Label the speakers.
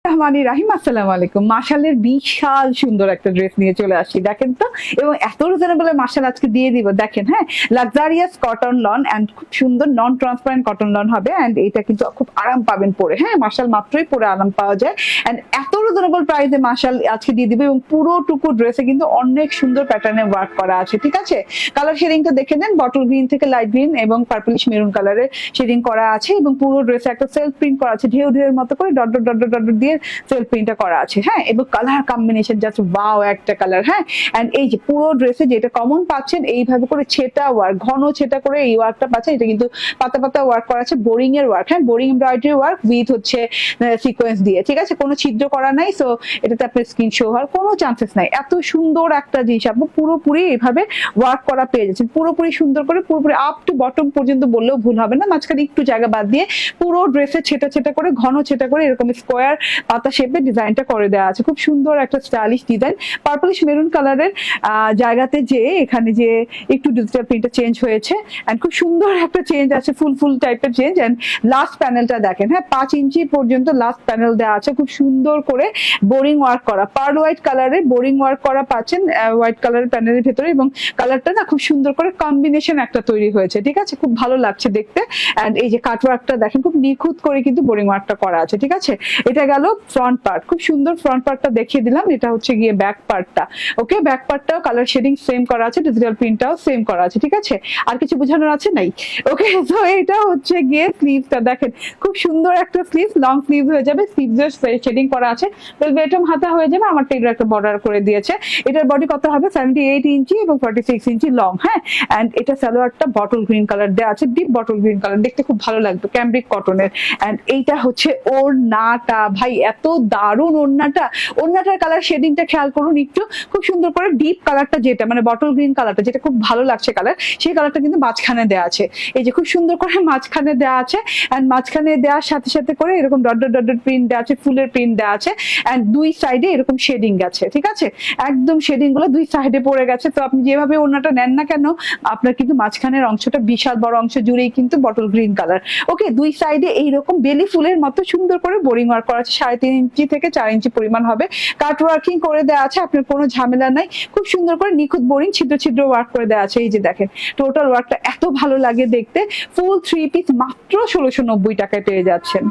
Speaker 1: রহমানি রাহিম, আসসালামু আলাইকুম। মাশালের বিশাল সুন্দর একটা ড্রেস নিয়ে চলে আসি, দেখেন তো। এবং এত রিজনেবল মাশাল আজকে দিয়ে দিব, দেখেন। হ্যাঁ, লাক্সারিয়াস কটন লন এন্ড খুব সুন্দর নন ট্রান্সপারেন্ট কটন লন হবে। এন্ড এটা কিন্তু খুব আরাম পাবেন পরে। হ্যাঁ, মাশাল মাত্রই পরে আরাম পাওয়া যায়। এন্ড এত রিজনেবল প্রাইসে মাশাল আজকে দিয়ে দিব। এবং পুরোটুকু ড্রেসে কিন্তু অনেক সুন্দর প্যাটার্নে ওয়ার্ক করা আছে, ঠিক আছে। কালার শেডিংটা দেখে নেন, বটল গ্রিন থেকে লাইট গ্রিন এবং পার্পলিশ মেরুন কালারের শেডিং করা আছে। এবং পুরো ড্রেসে একটা সেলফ প্রিন্ট করা আছে, ঢেউ ঢেউয়ের মতো করে dot dot dot dot dot দিয়ে সেলফ প্রিন্টটা করা আছে। হ্যাঁ, এবং কালার কম্বিনেশন জাস্ট ওয়াও একটা কালার। হ্যাঁ, এন্ড এই যে পুরো ড্রেসে যেটা কমন পাচ্ছেন, এইভাবে করে ছেটা ওয়ার্ক, ঘন ছেটা করে এই ওয়ার্কটা পাচ্ছেন। এটা কিন্তু পাতা পাতা ওয়ার্ক করা আছে, বোরিং এর ওয়ার্ক। হ্যাঁ, বোরিং এমব্রয়ডারি ওয়ার্ক উইথ হচ্ছে সিকোয়েন্স দিয়ে, ঠিক আছে। কোনো ছিদ্র করা নাই, সো এটাতে আপনার স্কিন শো হওয়ার কোনো চান্সেস নাই। এত সুন্দর একটা জিনিস আপনি পুরোপুরি এইভাবে ওয়ার্ক করা পেয়ে যাচ্ছেন, পুরোপুরি সুন্দর করে, পুরোপুরি আপ টু বটম পর্যন্ত বললেও ভুল হবে না। মাঝখানে একটু জায়গা বাদ দিয়ে পুরো ড্রেসে ছেটা ছেটা করে, ঘন ছেটা করে এরকম স্কোয়ার পাতা শেপে ডিজাইনটা করে দেওয়া আছে। খুব সুন্দর একটা স্টাইলিশ ডিজাইন। পার্পলিশ মেরুন কালারের জায়গাতে যে এখানে যে একটু ডিজিটাল প্রিন্টটা চেঞ্জ হয়েছে এন্ড খুব সুন্দর একটা চেঞ্জ আছে, ফুল ফুল টাইপের চেঞ্জ। এন্ড লাস্ট প্যানেলটা দেখেন, হ্যাঁ 5 ইঞ্চি পর্যন্ত লাস্ট প্যানেল দেওয়া আছে, খুব সুন্দর করে বোরিং ওয়ার্ক করা, পার্ল হোয়াইট কালারে বোরিং ওয়ার্ক করা পাচ্ছেন হোয়াইট কালারের প্যানেলের ভেতরে। এবং কালারটা না খুব সুন্দর করে কম্বিনেশন একটা তৈরি হয়েছে, ঠিক আছে, খুব ভালো লাগছে দেখতে। এন্ড এই যে কাট ওয়ার্কটা দেখেন, খুব নিখুঁত করে কিন্তু বোরিং ওয়ার্কটা করা আছে, ঠিক আছে। এটা গেল ফ্রন্ট পার্ট, খুব সুন্দর ফ্রন্ট পার্টটা দেখিয়ে দিলাম। এটা হচ্ছে গিয়ে ব্যাক পার্টটা। ওকে, ব্যাক পার্টটাও কালার শেডিং সেম করা আছে, ডিজিটাল প্রিন্টটাও সেম করা আছে, ঠিক আছে। আর কিছু বোঝানোর আছে নাই? ওকে, তো এটা হচ্ছে গিয়ে স্লিভসটা দেখেন, খুব সুন্দর একটা স্লিভ, লং স্লিভ হয়ে যাবে, স্লিভসের শেডিং করা আছে, বেলভেটম হাতা হয়ে যাবে। আমার টেইলর একটা বর্ডার করে দিয়েছে। এটার বডি কত হবে? 78 ইঞ্চি এবং 46 ইঞ্চি লং। হ্যাঁ, এন্ড এটা সালোয়ারটা বটল গ্রিন কালার দেওয়া আছে, ডিপ বটল গ্রিন কালার, দেখতে খুব ভালো লাগবে, ক্যামব্রিক কটনের। এন্ড এইটা হচ্ছে ওড়নাটা, ভাই এত দারুণ ওড়নাটা। ওড়নাটার কালার শেডিংটা খেয়াল করুন একটু, খুব সুন্দর করে ডিপ কালারটা যেটা মানে বটল গ্রিন কালারটা, যেটা খুব ভালো লাগছে কালার, সেই কালারটা কিন্তু মাঝখানে দেওয়া আছে। এই যে খুব সুন্দর করে মাঝখানে দেওয়া আছে। এন্ড মাঝখানে দেওয়ার সাথে সাথে করে এরকম ডট ডট ডট প্রিন্ট দেওয়া আছে, ফুলের প্রিন্ট দেওয়া আছে। এন্ড দুই সাইডে এরকম শেডিং গেছে, ঠিক আছে, একদম শেডিং গুলো দুই সাইডে পড়ে গেছে। তো আপনি যেভাবে ওড়নাটা নেন না কেন, আপনার কিন্তু মাঝখানের অংশটা বিশাল বড় অংশ জুড়েই কিন্তু বটল গ্রিন কালার। ওকে, দুই সাইডে এইরকম বেলি ফুলের মতো সুন্দর করে বোরিং ওয়ার্ক করা আছে, 3.5 ইঞ্চি থেকে 4 ইঞ্চি পরিমাণ হবে। কাট ওয়ার্কিং করে দেওয়া আছে, আপনার কোনো ঝামেলা নাই। খুব সুন্দর করে নিখুঁত বোরিং ছিদ্র ছিদ্র ওয়ার্ক করে দেওয়া আছে। এই যে দেখেন, টোটাল ওয়ার্কটা এত ভালো লাগে দেখতে। ফুল 3 পিস মাত্র 1690 টাকায় পেয়ে যাচ্ছেন।